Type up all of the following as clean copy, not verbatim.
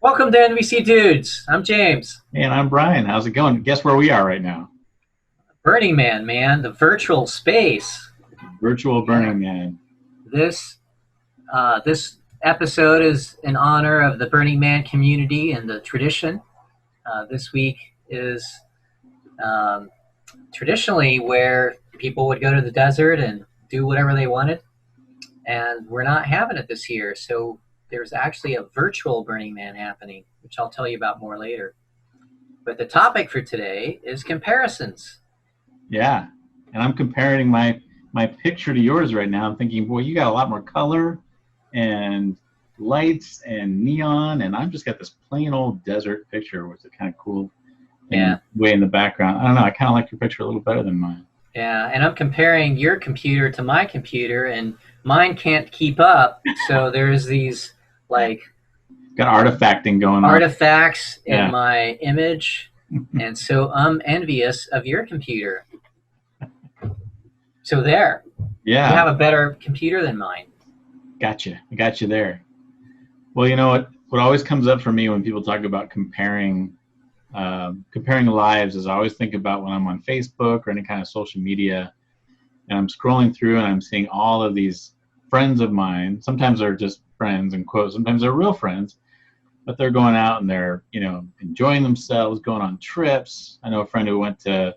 Welcome to NVC Dudes. I'm James. Hey, and I'm Brian. How's it going? Guess where we are right now? Burning Man, the virtual space. Virtual Yeah. Burning Man. This this episode is in honor of the Burning Man community and the tradition. This week is um, traditionally where people would go to the desert and do whatever they wanted, and we're not having it this year. So there's actually a virtual Burning Man happening, which I'll tell you about more later. But the topic for today is comparisons. Yeah. And I'm comparing my picture to yours right now. I'm thinking, boy, you got a lot more color and lights and neon, and I've just got this plain old desert picture, which is kind of cool. Yeah. Way in the background. I don't know. I kind of like your picture a little better than mine. Yeah, and I'm comparing your computer to my computer, and mine can't keep up. So there's these like Got artifacting going on. artifacts Yeah. in my image, and so I'm envious of your computer. So there, you have Yeah. a better computer than mine. Gotcha. I got you there. Well, you know what always comes up for me when people talk about comparing lives is I always think about when I'm on Facebook or any kind of social media and I'm scrolling through and I'm seeing all of these friends of mine. Sometimes they're just friends and quotes. Sometimes they're real friends, but they're going out and they're, enjoying themselves, going on trips. I know a friend who went to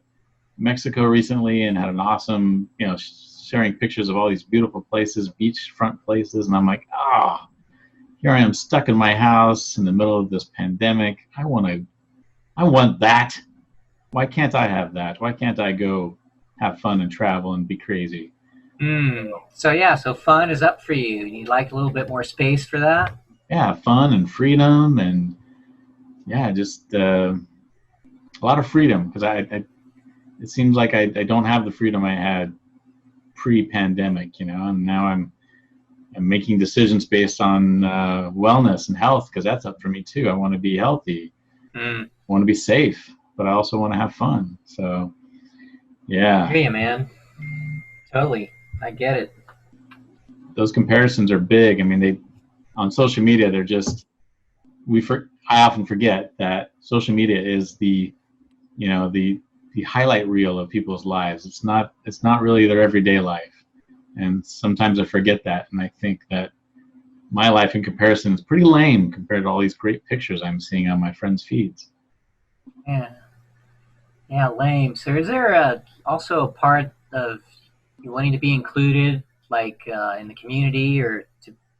Mexico recently and had an awesome, sharing pictures of all these beautiful places, beachfront places. And I'm like, here I am stuck in my house in the middle of this pandemic. I want that. Why can't I have that? Why can't I go have fun and travel and be crazy? So fun is up for you. You like a little bit more space for that? Yeah, fun and freedom and yeah, just a lot of freedom because it seems like I don't have the freedom I had pre-pandemic, and now I'm making decisions based on wellness and health because that's up for me too. I want to be healthy. Mm. I want to be safe, but I also want to have fun. So, I yeah, hear you, man. Totally. I get it. those comparisons are big. I mean, they on social media, they're just I often forget that social media is the highlight reel of people's lives. It's not really their everyday life, and sometimes I forget that, and I think that my life in comparison is pretty lame compared to all these great pictures I'm seeing on my friends' feeds. Yeah. Yeah, lame. So is there also a part of you wanting to be included, like in the community or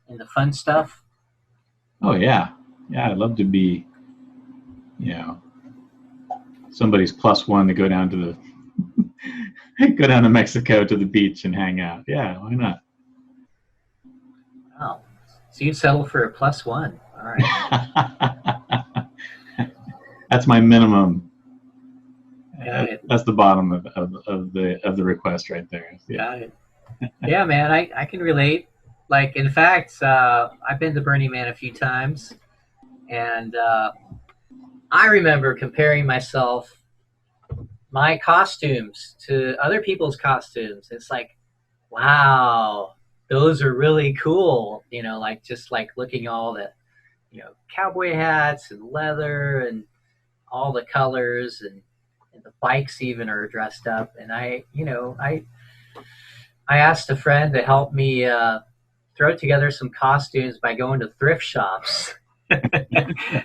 in the fun stuff? Oh yeah, I'd love to be, you know, somebody's plus one to go down to the go down to Mexico to the beach and hang out. Yeah, why not? Oh, so you'd settle for a plus one. All right. That's my minimum. Got it. That's the bottom of the request right there. Yeah. Got it. Yeah, man, I can relate. Like, in fact, I've been to Burning Man a few times, and I remember comparing my costumes to other people's costumes. It's like, wow, those are really cool. Like just like looking all the, cowboy hats and leather and all the colors and the bikes even are dressed up. And I asked a friend to help me throw together some costumes by going to thrift shops.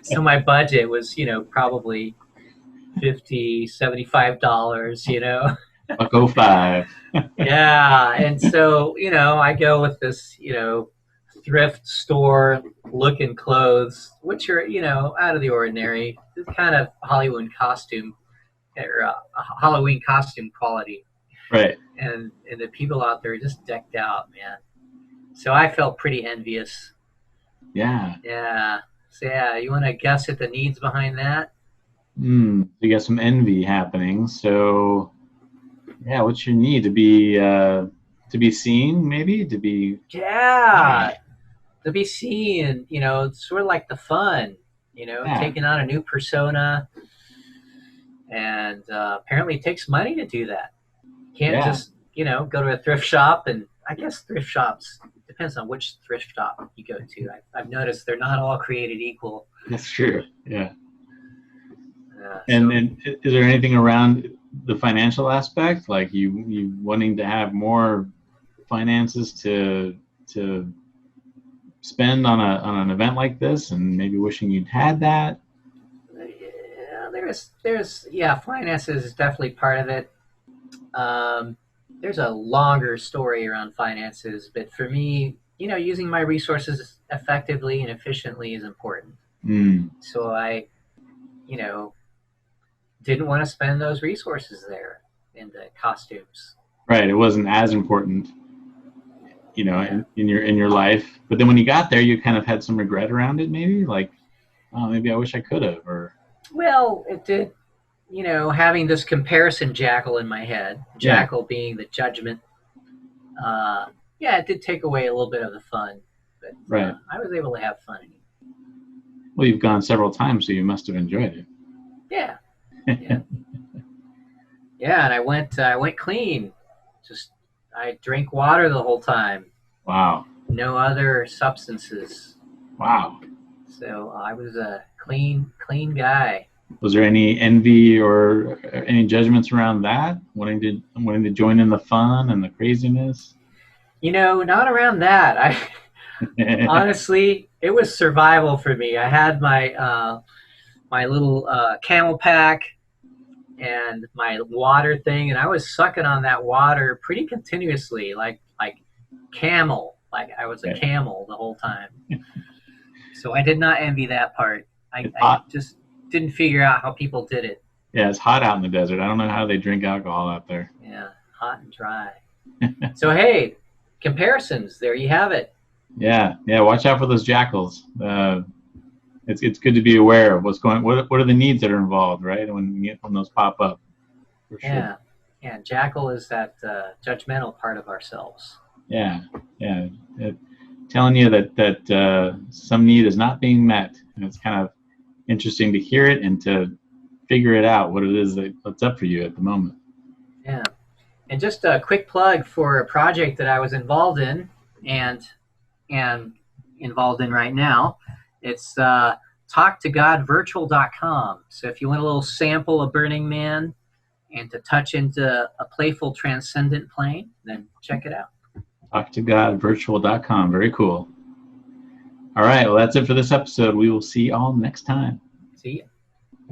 So my budget was, probably 50, $75. Buck 05. Yeah, and so I go with this thrift store looking clothes, which are out of the ordinary, kind of Halloween costume quality, Right. and the people out there just decked out, man. So I felt pretty envious. Yeah. Yeah. So yeah, you want to guess at the needs behind that? You got some envy happening. So yeah, what's your need to be seen, maybe to be Yeah, to be seen, it's sort of like the fun, yeah taking on a new persona, and apparently it takes money to do that. You can't yeah just, go to a thrift shop, and I guess thrift shops depends on which thrift shop you go to. I've noticed they're not all created equal. That's true. Yeah. So, And is there anything around the financial aspect, like you wanting to have more finances to spend on an event like this, and maybe wishing you'd had that? yeah, there's finances is definitely part of it. There's a longer story around finances, but for me, using my resources effectively and efficiently is important. So I, didn't want to spend those resources there in the costumes. Right. It wasn't as important, in your life. But then when you got there, you kind of had some regret around it, maybe like, oh, maybe I wish I could have. Or Well, it did. Having this comparison jackal in my head, jackal being the judgment. It did take away a little bit of the fun, but right. I was able to have fun. Well, you've gone several times, so you must have enjoyed it. Yeah. And I went clean. I drank water the whole time. Wow. No other substances. Wow. So I was a clean guy. Was there any envy or any judgments around that? Wanting to join in the fun and the craziness? Not around that. Honestly, it was survival for me. I had my my little camel pack and my water thing, and I was sucking on that water pretty continuously, like camel. Like I was a camel the whole time. So I did not envy that part. I just didn't figure out how people did it. Yeah, it's hot out in the desert. I don't know how they drink alcohol out there. Yeah, hot and dry. So hey, comparisons. There you have it. Yeah. Watch out for those jackals. It's good to be aware of what's going. What are the needs that are involved, right? When those pop up. For sure. Yeah. Jackal is that judgmental part of ourselves. Yeah. Telling you that some need is not being met, and it's kind of interesting to hear it and to figure it out what it is that's up for you at the moment. Yeah. And just a quick plug for a project that I was involved in and involved in right now. It's talktogodvirtual.com. So if you want a little sample of Burning Man and to touch into a playful transcendent plane, then check it out. Talktogodvirtual.com. Very cool. All right. Well, that's it for this episode. We will see you all next time. See ya.